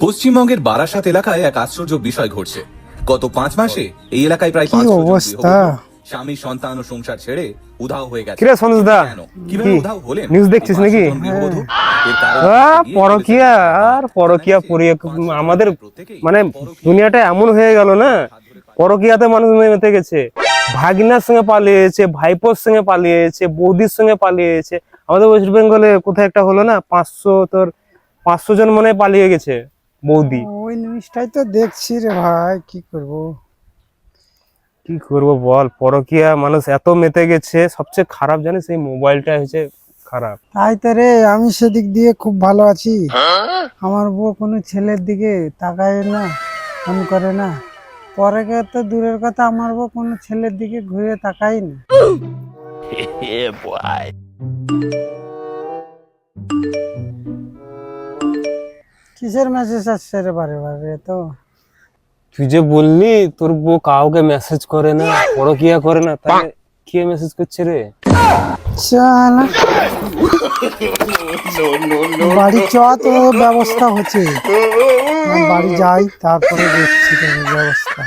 পশ্চিমবঙ্গের বারাসাত এলাকায় এক আশ্চর্য বিষয় ঘটছে। গত 5 মাসে এই এলাকায় প্রায় 500 জন অবস্থা! গৃহবধূ স্বামী সন্তান ও সংসার ছেড়ে উধাও হয়ে গেছে। কিরে সনুজ দা, কেন? কিভাবে কি? উধাও হলেন? নিউজ দেখছিস নাকি? এই 500 জন গৃহবধূ? এর কারণ পরকিয়া আর পরকিয়া আমাদের মানে দুনিয়াটা এমন হয়ে গেল না, পরকিয়াতে মানুষ মেতে গেছে। ভাগিনার সঙ্গে পালিয়েছে, ভাইপোর সঙ্গে পালিয়েছে, বৌদির সঙ্গে পালিয়েছে। আমাদের ওয়েস্ট বেঙ্গলে কোথায় একটা হলো না, 500 জন মনে হয় পালিয়ে গেছে বৌদি। ওই নিউজটাই তো দেখছি রে ভাই, কি করব বল, পরকিয়া মানুষ এত মেতে গেছে। সবচেয়ে খারাপ জানিস এই মোবাইলটা হয়েছে খারাপ। তাই তো রে, আমি সেদিক দিয়ে খুব ভালো আছি। আমার বউ কোনো ছেলের দিকে তাকায় না, ফোন করে না। পরে তো দূরের কথা, আমার বউ কোনো ছেলের দিকে ঘুরে তাকাই না। কিসের মেসেজ আসছে রে বারে বারে? তো তুই যে বললি তোর বউ কাউকে মেসেজ করে না, পরকিয়া করে না, তাহলে কে মেসেজ করছে রে? চালা বাড়ি চ, তো ব্যবস্থা হচ্ছে। বাড়ি যাই, তারপরে দেখছি তোর ব্যবস্থা।